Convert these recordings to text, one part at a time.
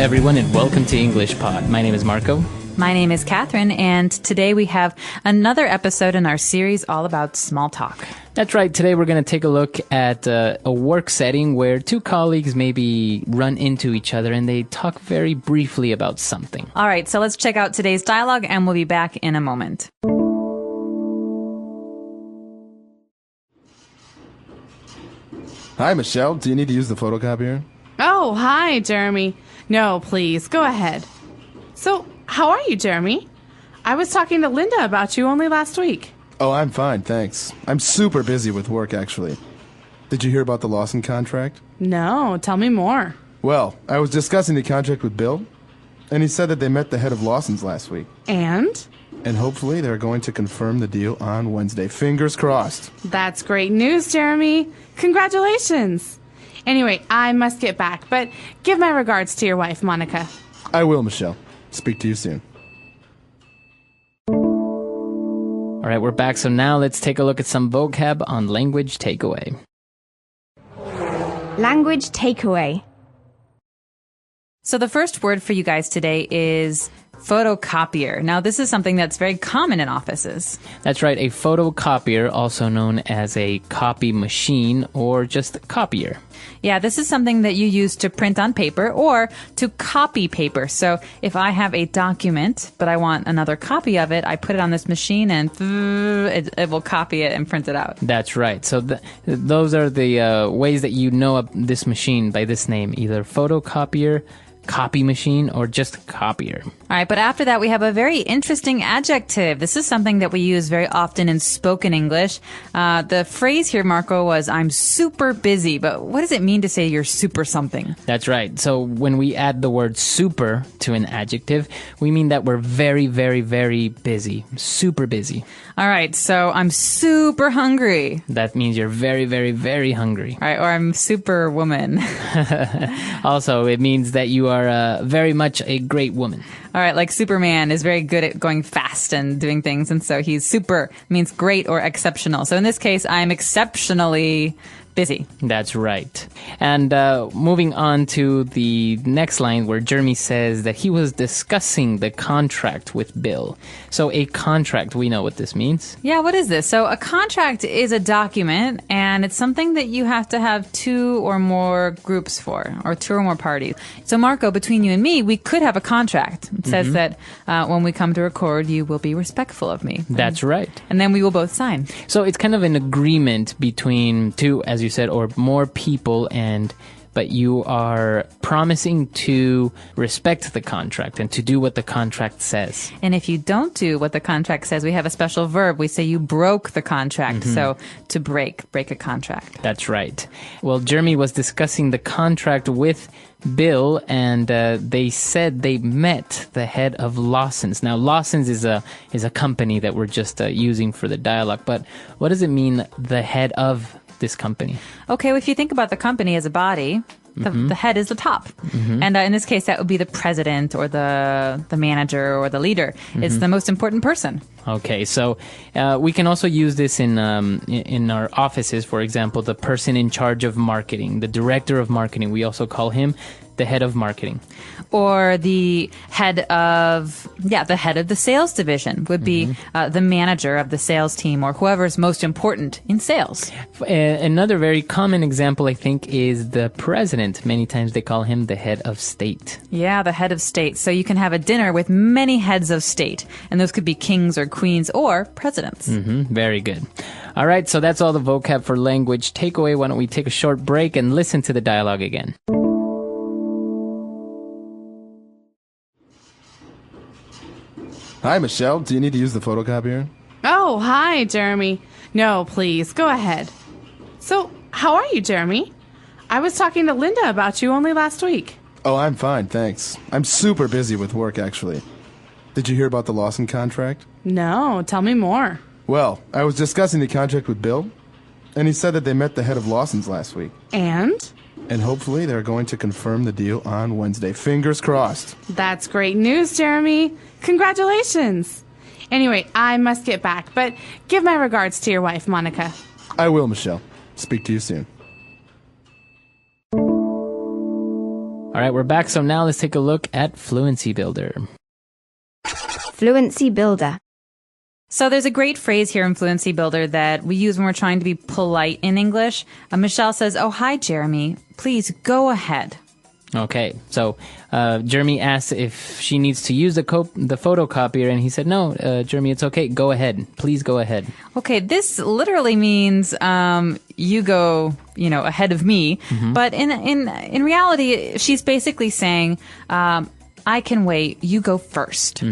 everyone, and welcome to English Pod. My name is Marco. My name is Catherine, and today we have another episode in our series all about small talk. That's right. Today we're going to take a look at a work setting where two colleagues maybe run into each other and they talk very briefly about something. All right, so let's check out today's dialogue, and we'll be back in a moment. Hi, Michelle. Do you need to use the photocopier? Oh, hi, Jeremy. No, please, go ahead. So, how are you, Jeremy? I was talking to Linda about you only last week. Oh, I'm fine, thanks. I'm super busy with work, actually. Did you hear about the Lawson contract? No, tell me more. Well, I was discussing the contract with Bill, and he said that they met the head of Lawson's last week. And? And hopefully they're going to confirm the deal on Wednesday. Fingers crossed. That's great news, Jeremy. Congratulations. Anyway, I must get back, but give my regards to your wife, Monica. I will, Michelle. Speak to you soon. All right, we're back. So now let's take a look at some vocab on language takeaway. Language takeaway. So the first word for you guys today is photocopier. Now, this is something that's very common in offices. That's right, a photocopier, also known as a copy machine or just copier. Yeah, this is something that you use to print on paper or to copy paper. So if I have a document, but I want another copy of it, I put it on this machine and it will copy it and print it out. That's right. So those are the ways that you know of this machine by this name, either photocopier, copy machine, or just copier. All right, but after that, we have a very interesting adjective. This is something that we use very often in spoken English. The phrase here, Marco, was, I'm super busy. But what does it mean to say you're super something? That's right. So when we add the word super to an adjective, we mean that we're very, very, very busy. Super busy. All right, so I'm super hungry. That means you're very, very, very hungry. All right, or I'm super woman. Also, it means that you are very much a great woman. All right, like Superman is very good at going fast and doing things, and so he's super means great or exceptional. So in this case, I'm exceptionally busy. That's right. And moving on to the next line where Jeremy says that he was discussing the contract with Bill. So a contract, we know what this means. Yeah, what is this? So a contract is a document, and it's something that you have to have two or more groups for, or two or more parties. So Marco, between you and me, we could have a contract. It says that when we come to record, you will be respectful of me. That's right. And then we will both sign. So it's kind of an agreement between two, as you said, or more people, but you are promising to respect the contract and to do what the contract says. And if you don't do what the contract says, we have a special verb. We say you broke the contract. So to break a contract. That's right. Well, Jeremy was discussing the contract with Bill, and they said they met the head of Lawson's. Now, Lawson's is a company that we're just using for the dialogue. But what does it mean, the head of this company? Okay, well, if you think about the company as a body, the head is the top. And in this case, that would be the president or the manager or the leader. It's the most important person. Okay, so we can also use this in our offices. For example, the person in charge of marketing, the director of marketing, we also call him the head of marketing. Or the head of the sales division would be the manager of the sales team, or whoever's most important in sales. Another very common example, I think, is the president. Many times they call him the head of state. Yeah, the head of state. So you can have a dinner with many heads of state, and those could be kings or queens or presidents. Very good. All right, so that's all the vocab for language takeaway. Why don't we take a short break and listen to the dialogue again? Hi, Michelle. Do you need to use the photocopier? Oh, hi, Jeremy. No, please, go ahead. So, how are you, Jeremy? I was talking to Linda about you only last week. Oh, I'm fine, thanks. I'm super busy with work, actually. Did you hear about the Lawson contract? No, tell me more. Well, I was discussing the contract with Bill, and he said that they met the head of Lawson's last week. And? And hopefully they're going to confirm the deal on Wednesday. Fingers crossed. That's great news, Jeremy. Congratulations. Anyway, I must get back, but give my regards to your wife, Monica. I will, Michelle. Speak to you soon. All right, we're back. So now let's take a look at Fluency Builder. Fluency Builder. So there's a great phrase here in Fluency Builder that we use when we're trying to be polite in English. Michelle says, "Oh, hi, Jeremy. Please go ahead." Okay, so Jeremy asked if she needs to use the photocopier, and he said, "No, Jeremy, it's okay. Go ahead. Please go ahead." Okay, this literally means you go, ahead of me. But in reality, she's basically saying, "I can wait. You go first."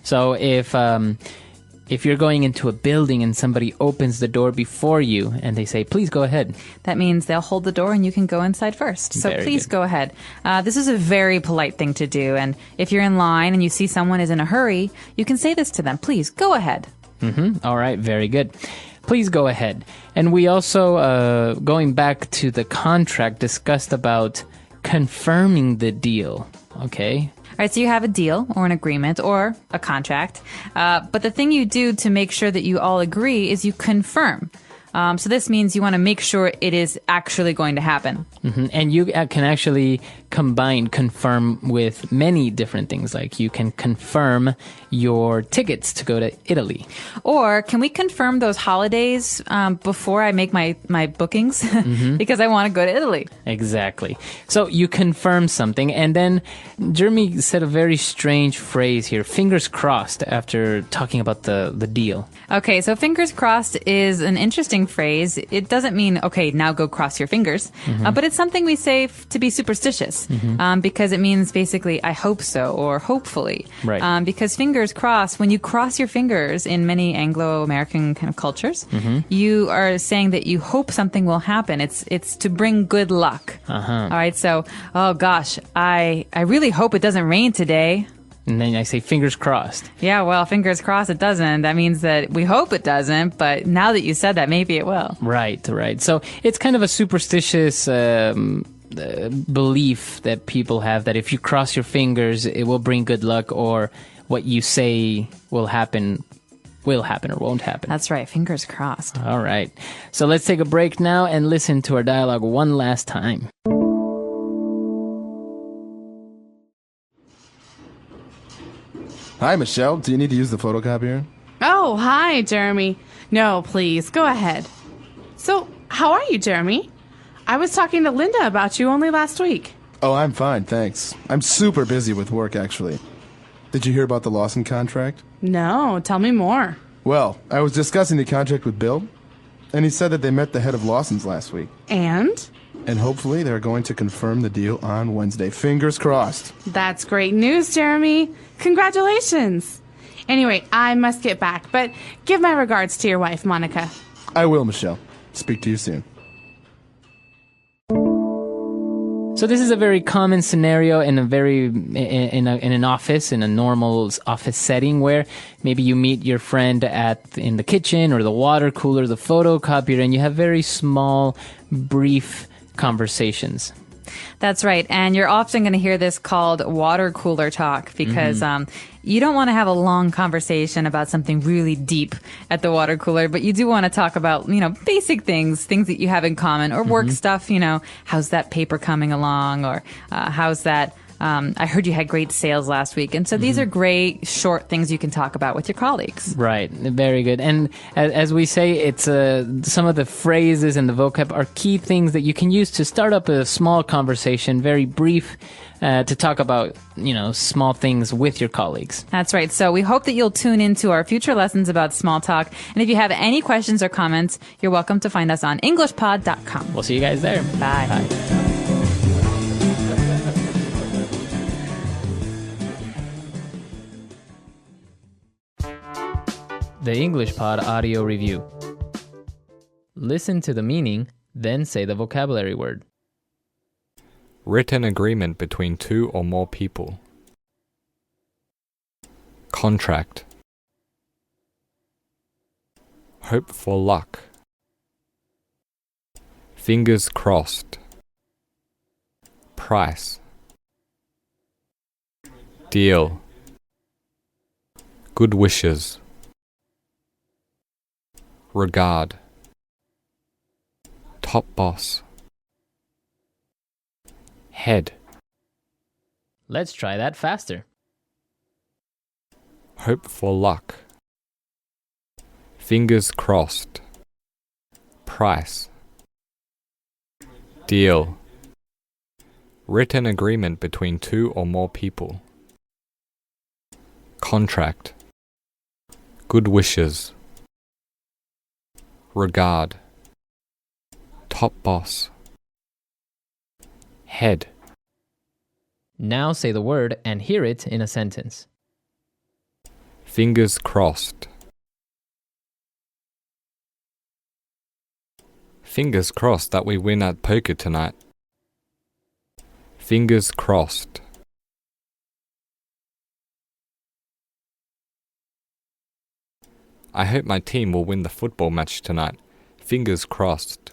So if you're going into a building and somebody opens the door before you and they say, "Please go ahead," that means they'll hold the door and you can go inside first. So Very please good. go ahead. This is a very polite thing to do. And if you're in line and you see someone is in a hurry, you can say this to them. "Please go ahead." All right, very good. Please go ahead. And we also, going back to the contract, discussed about confirming the deal. Okay. All right, so you have a deal or an agreement or a contract. But the thing you do to make sure that you all agree is you confirm. So this means you want to make sure it is actually going to happen. And you can actually confirm with many different things. Like you can confirm your tickets to go to Italy. Or can we confirm those holidays before I make my bookings? Because I want to go to Italy. Exactly. So you confirm something, and then Jeremy said a very strange phrase here, fingers crossed, after talking about the deal. Okay, so fingers crossed is an interesting phrase. It doesn't mean, okay, now go cross your fingers, but it's something we say to be superstitious because it means basically, I hope so, or hopefully. Right. Because fingers crossed, when you cross your fingers in many Anglo-American kind of cultures, you are saying that you hope something will happen. It's to bring good luck. All right, so, oh gosh, I really hope it doesn't rain today. And then I say fingers crossed. Yeah, well, fingers crossed it doesn't. That means that we hope it doesn't, but now that you said that, maybe it will. Right. So it's kind of a superstitious belief that people have that if you cross your fingers, it will bring good luck, or what you say will happen or won't happen. That's right, fingers crossed. All right. So let's take a break now and listen to our dialogue one last time. Hi, Michelle. Do you need to use the photocopier? Oh, hi, Jeremy. No, please, go ahead. So, how are you, Jeremy? I was talking to Linda about you only last week. Oh, I'm fine, thanks. I'm super busy with work, actually. Did you hear about the Lawson contract? No, tell me more. Well, I was discussing the contract with Bill, and he said that they met the head of Lawson's last week. And? And hopefully they're going to confirm the deal on Wednesday. Fingers crossed. That's great news, Jeremy. Congratulations. Anyway, I must get back, but give my regards to your wife, Monica. I will, Michelle. Speak to you soon. So this is a very common scenario in an office, in a normal office setting, where maybe you meet your friend in the kitchen or the water cooler, the photocopier, and you have very small, brief conversations. That's right. And you're often going to hear this called water cooler talk because you don't want to have a long conversation about something really deep at the water cooler, but you do want to talk about, basic things that you have in common, or work stuff, how's that paper coming along, or how's that I heard you had great sales last week. And so these are great short things you can talk about with your colleagues. Right. Very good. And as we say, it's some of the phrases and the vocab are key things that you can use to start up a small conversation, very brief, to talk about, small things with your colleagues. That's right. So we hope that you'll tune into our future lessons about small talk. And if you have any questions or comments, you're welcome to find us on EnglishPod.com. We'll see you guys there. Bye. Bye. The English Pod Audio Review. Listen to the meaning, then say the vocabulary word. Written agreement between two or more people. Contract. Hope for luck. Fingers crossed. Price. Deal. Good wishes. Regard. Top boss. Head. Let's try that faster. Hope for luck. Fingers crossed. Price. Deal. Written agreement between two or more people. Contract. Good wishes. Regard. Top boss. Head. Now say the word and hear it in a sentence. Fingers crossed. Fingers crossed that we win at poker tonight. Fingers crossed. I hope my team will win the football match tonight. Fingers crossed.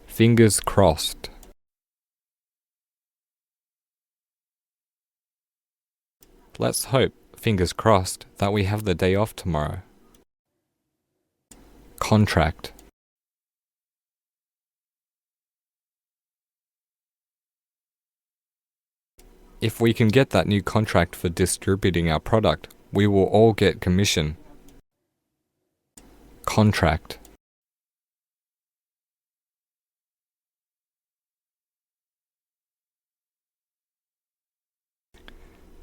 Fingers crossed. Let's hope, fingers crossed, that we have the day off tomorrow. Contract. If we can get that new contract for distributing our product, we will all get commission. Contract.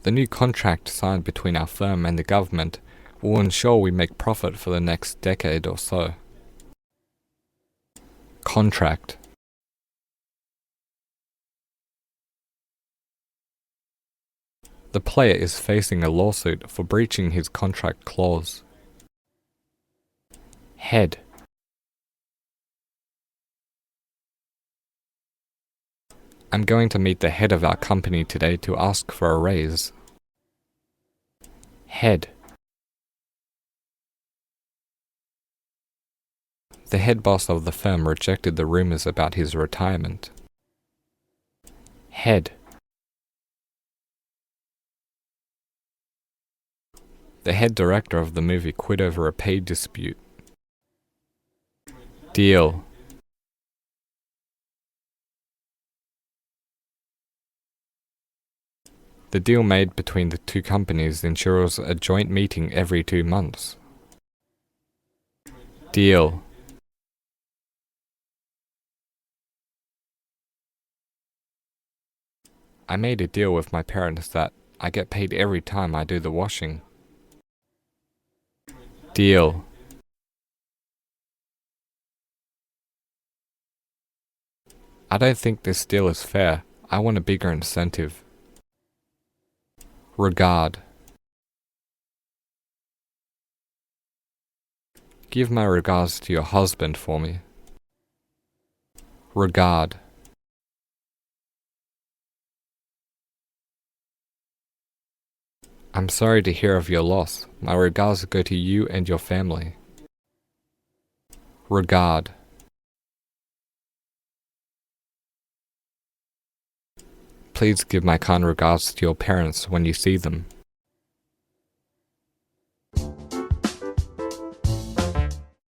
The new contract signed between our firm and the government will ensure we make profit for the next decade or so. Contract. The player is facing a lawsuit for breaching his contract clause. Head. I'm going to meet the head of our company today to ask for a raise. Head. The head boss of the firm rejected the rumors about his retirement. Head. The head director of the movie quit over a pay dispute. Deal. The deal made between the two companies ensures a joint meeting every 2 months. Deal. I made a deal with my parents that I get paid every time I do the washing. Deal. I don't think this deal is fair. I want a bigger incentive. Regard. Give my regards to your husband for me. Regard. I'm sorry to hear of your loss. My regards go to you and your family. Regard. Please give my kind regards to your parents when you see them.